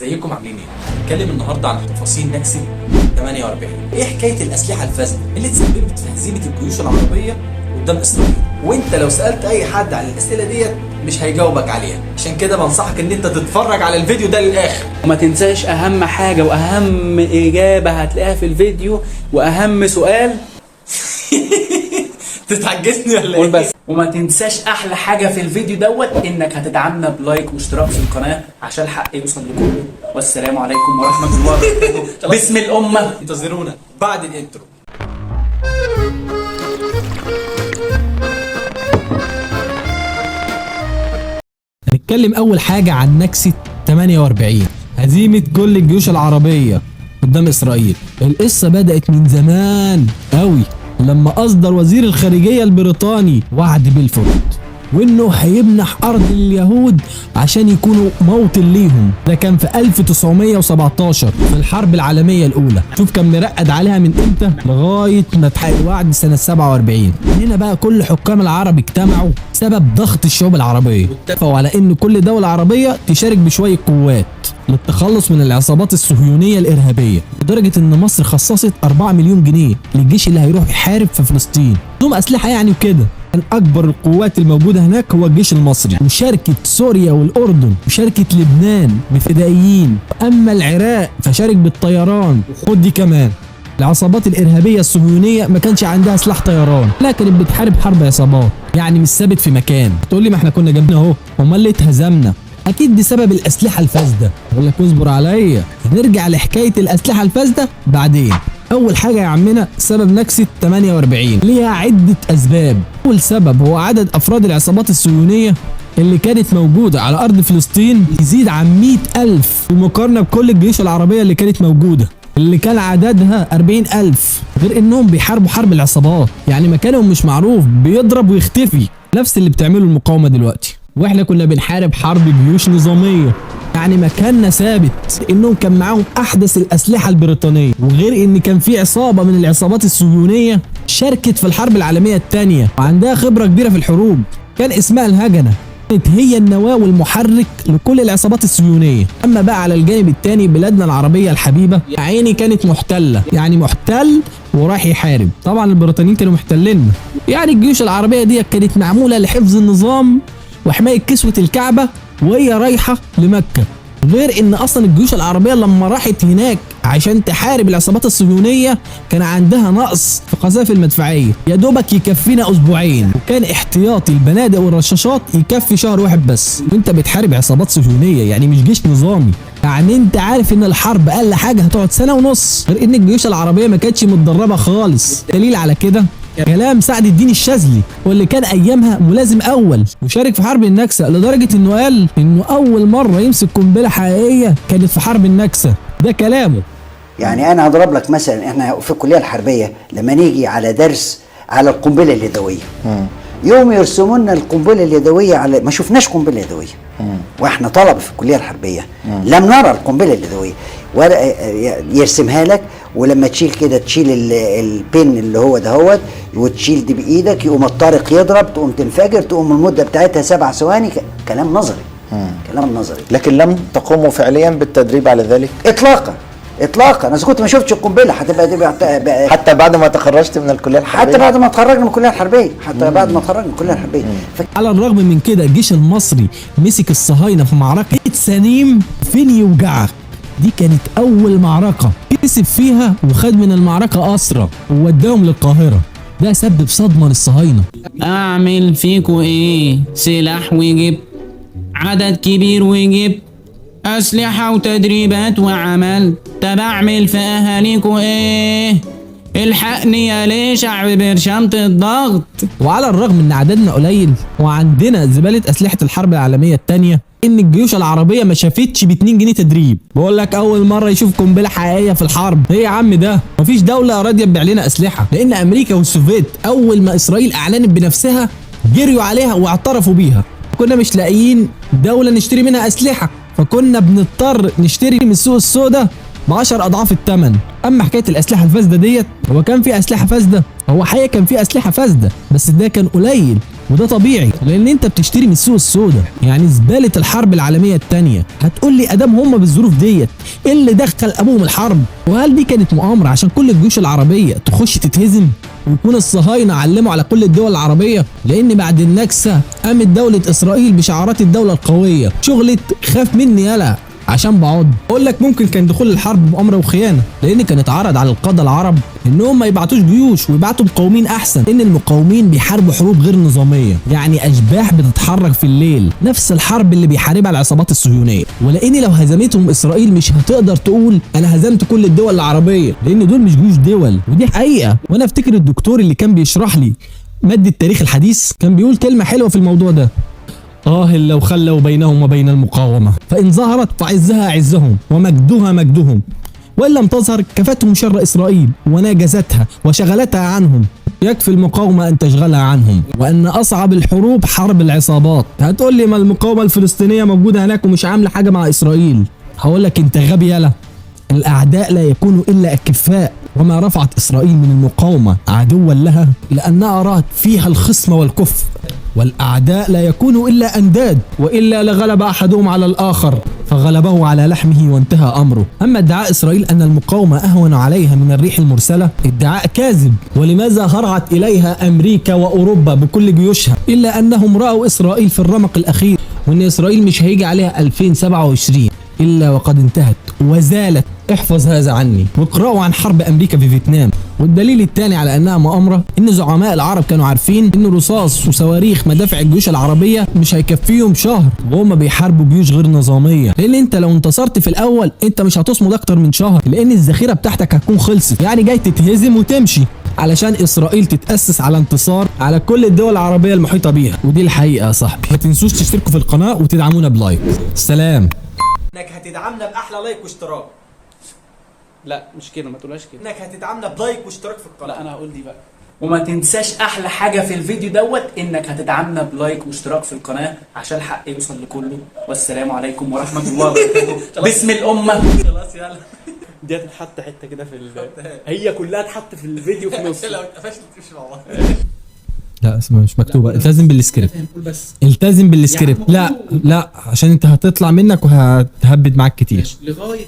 ازيكم عاملين ايه؟ هنتكلم النهارده عن تفاصيل نكسة 48. ايه حكايه الاسلحه الفاسده اللي تسببت في هزيمه الجيوش العربيه قدام اسرائيل؟ وانت لو سالت اي حد عن الاسئله ديت مش هيجاوبك عليها، عشان كده بنصحك ان انت تتفرج على الفيديو ده للاخر. وما تنساش اهم حاجه واهم اجابه هتلاقيها في الفيديو واهم سؤال. تتعجزني ولا قول ايه؟ بس. وما تنساش احلى حاجه في الفيديو انك هتدعمنا بلايك واشتراك في القناه عشان الحق يوصل لكم. والسلام عليكم ورحمه الله وبركاته. باسم الامه انتظرونا بعد الانترو. هنتكلم أول حاجة عن نكسة 48، هزيمة كل الجيوش العربية قدام إسرائيل. القصة بدأت من زمان قوي لما أصدر وزير الخارجية البريطاني وعد بلفورد وإنه هيمنح أرض اليهود عشان يكونوا موطن ليهم. ده كان في 1917 في الحرب العالمية الأولى. شوف كان مرقد عليها من إمتى لغاية ما اتحقق الوعد سنة 47. هنا بقى كل حكام العرب اجتمعوا سبب ضغط الشعوب العربية، واتفقوا على إن كل دولة عربية تشارك بشوية قوات للتخلص من العصابات الصهيونية الإرهابية، لدرجة إن مصر خصصت 4 مليون جنيه للجيش اللي هيروح يحارب في فلسطين. دوم أسلحة يعني وكده. كان أكبر القوات الموجودة هناك هو الجيش المصري، وشاركت سوريا والأردن، وشاركت لبنان بفدائيين، أما العراق فشارك بالطيران. وخد دي كمان، العصابات الإرهابية الصهيونية ما كانش عندها سلاح طيران، لا كانت بتحارب حرب عصابات، يعني مش ثابت في مكان. تقول لي ما احنا كنا جنبنا اهو، امال ليه اتهزمنا؟ اكيد بسبب الاسلحه الفاسده. اقول لك اصبر عليا، هنرجع لحكايه الاسلحه الفاسده بعدين. اول حاجه يا عمنا سبب نكسه 48 ليها عده اسباب. اول سبب هو عدد افراد العصابات الصهيونيه اللي كانت موجوده على ارض فلسطين يزيد عن 100,000 بالمقارنه بكل الجيوش العربيه اللي كانت موجوده، اللي كان عددها 40,000. غير انهم بيحاربوا حرب العصابات، يعني مكانهم مش معروف، بيضرب ويختفي، نفس اللي بتعمله المقاومه دلوقتي. واحنا كنا بنحارب حرب جيوش نظاميه، يعني مكاننا ثابت، انهم كان معاهم احدث الاسلحه البريطانيه. وغير ان كان في عصابه من العصابات الصهيونيه شاركت في الحرب العالميه الثانيه وعندها خبره كبيره في الحروب، كان اسمها الهجنه، كانت هي النواه والمحرك لكل العصابات الصهيونيه. اما بقى على الجانب الثاني بلادنا العربيه الحبيبه يا عيني كانت محتله، يعني محتل وراح يحارب. طبعا البريطانيين كانوا محتليننا، يعني الجيوش العربيه دي كانت معموله لحفظ النظام وحمايه كسوه الكعبه وهي رايحه لمكه. غير ان اصلا الجيوش العربيه لما راحت هناك عشان تحارب العصابات الصهيونيه كان عندها نقص في قذائف المدفعيه، يا دوبك يكفينا اسبوعين، وكان احتياطي البنادق والرشاشات يكفي شهر واحد بس. وانت بتحارب عصابات صهيونيه، يعني مش جيش نظامي، يعني انت عارف ان الحرب اقل حاجه هتقعد سنه ونص. غير ان الجيوش العربيه ما كانتش متدربه خالص. دليل على كده كلام سعد الدين الشاذلي، واللي كان ايامها ملازم اول وشارك في حرب النكسه، لدرجه انه قال انه اول مره يمسك قنبله حقيقيه كانت في حرب النكسه. ده كلامه. يعني انا هضرب لك مثلا، احنا في الكليه الحربيه لما نيجي على درس على القنبله اليدويه، يوم يرسموا لنا القنبله اليدويه، على ما شفناش قنبله يدويه واحنا طلبه في الكليه الحربيه، لم نرى القنبله اليدويه، يرسمها لك، ولما تشيل كده تشيل البن اللي هو دهوت وتشيل دي بايدك، يقوم الطارق يضرب، تقوم تنفجر، تقوم المده بتاعتها 7 ثواني. كلام نظري، كلام نظري. لكن لم تقوموا فعليا بالتدريب على ذلك اطلاقا اطلاقا. انا كنت ما شفتش القنبله هتبقى حتى بعد ما تخرجت من الكليه الحربيه، حتى بعد ما اتخرجنا من الكليه الحربيه، بعد ما اتخرجنا من الكليه الحربيه. على الرغم من كده الجيش المصري مسك الصهاينه في معركه سنيم فين يوجعك. دي كانت اول معركه كسب فيها، وخد من المعركه اسرى ووداهم للقاهره. ده سبب صدمه للصهاينه. اعمل فيكو ايه؟ سلاح وجبت، عدد كبير وجبت، اسلحه وتدريبات وعمل. طب اعمل في اهاليكو ايه؟ الحقني يا ليه شعب برشامة الضغط. وعلى الرغم ان عددنا قليل وعندنا زباله اسلحه الحرب العالميه الثانيه، ان الجيوش العربيه ما شافتش ب 2 جنيه تدريب. بقول لك اول مره يشوف قنبله حقيقيه في الحرب. ايه يا عم ده؟ مفيش دوله راضيه تبيع لنا اسلحه، لان امريكا والسوفيت اول ما اسرائيل اعلنت بنفسها جريوا عليها واعترفوا بيها. كنا مش لاقيين دوله نشتري منها اسلحه، فكنا بنضطر نشتري من السوق السوداء ب10 اضعاف الثمن. اما حكايه الاسلحه الفاسده ديت، هو كان في اسلحه فاسده، هو حقيقه كان في اسلحه فاسده، بس ده كان قليل وده طبيعي لان انت بتشتري من السوق السوداء. يعني زباله الحرب العالميه الثانيه. هتقول لي ادام هم بالظروف ديت ايه اللي دخل ابوهم الحرب؟ وهل دي كانت مؤامره عشان كل الجيوش العربيه تخش تتهزم ويكون الصهاينه علموا على كل الدول العربيه؟ لان بعد النكسه قامت دوله اسرائيل بشعارات الدوله القويه، شغله خاف مني يلا عشان بقعد. اقول لك ممكن كان دخول الحرب مؤامره وخيانه، لان كان اتعرض على القاده العرب انهم ما يبعتوش جيوش ويبعتوا مقاومين احسن، ان المقاومين بيحاربوا حروب غير نظاميه، يعني اشباح بتتحرك في الليل، نفس الحرب اللي بيحاربها العصابات الصهيونيه. ولان لو هزمتهم اسرائيل مش هتقدر تقول انا هزمت كل الدول العربيه، لان دول مش جيوش دول، ودي حقيقه. وانا افتكر الدكتور اللي كان بيشرح لي ماده التاريخ الحديث كان بيقول كلمه حلوه في الموضوع ده: لو خلوا بينهم وبين المقاومة، فإن ظهرت فعزها عزهم ومجدها مجدهم، وإن لم تظهر كفتهم شر إسرائيل وناجزتها وشغلتها عنهم. يكفي المقاومة أن تشغلها عنهم، وأن أصعب الحروب حرب العصابات. هتقول لي ما المقاومة الفلسطينية موجودة هناك ومش عاملة حاجة مع إسرائيل. هقول لك أنت غبي يلا، الأعداء لا يكونوا إلا أكفاء، وما رفعت إسرائيل من المقاومة عدوا لها لأنها رأت فيها الخصم والكفر، والأعداء لا يكونوا إلا أنداد، وإلا لغلب أحدهم على الآخر فغلبه على لحمه وانتهى أمره. أما ادعاء إسرائيل أن المقاومة أهون عليها من الريح المرسلة ادعاء كاذب. ولماذا هرعت إليها أمريكا وأوروبا بكل جيوشها؟ إلا أنهم رأوا إسرائيل في الرمق الأخير، وأن إسرائيل مش هيجي عليها 2027 إلا وقد انتهت وزالت. احفظ هذا عني واقرأوا عن حرب أمريكا في فيتنام. والدليل الثاني على أنها مؤامرة إن زعماء العرب كانوا عارفين إن رصاص وصواريخ مدافع الجيوش العربية مش هيكفيهم شهر وهم بيحاربوا جيوش غير نظامية، لأن أنت لو انتصرت في الأول أنت مش هتصمد أكتر من شهر، لأن الذخيرة بتاعتك هتكون خلصت، يعني جاي تتهزم وتمشي علشان إسرائيل تتأسس على انتصار على كل الدول العربية المحيطة بيها. ودي الحقيقة يا صاحبي. ما تنسوش تشتركوا في القناة وتدعمونا بلايك. سلام. انك هتدعمنا باحلى لايك واشتراك. لا مش كده، ما تقولهاش كده. انك هتدعمنا بلايك واشتراك في القناه. لا انا هقول دي بقى. وما تنساش احلى حاجة في الفيديو دوت انك هتدعمنا بلايك واشتراك في القناة عشان الحق يوصل لكله. والسلام عليكم ورحمة الله وبركاته. باسم الامة. خلاص يلا. دي هتتحط حته كده في هي كلها اتحط في الفيديو في نص. لو اتقفشت تمشي مع بعض. لا اسمها مش مكتوبة، التزم بالسكريبت. بس التزم بالسكريبت. لا عشان انت هتطلع منك وهتهبد معاك كتير. لغاية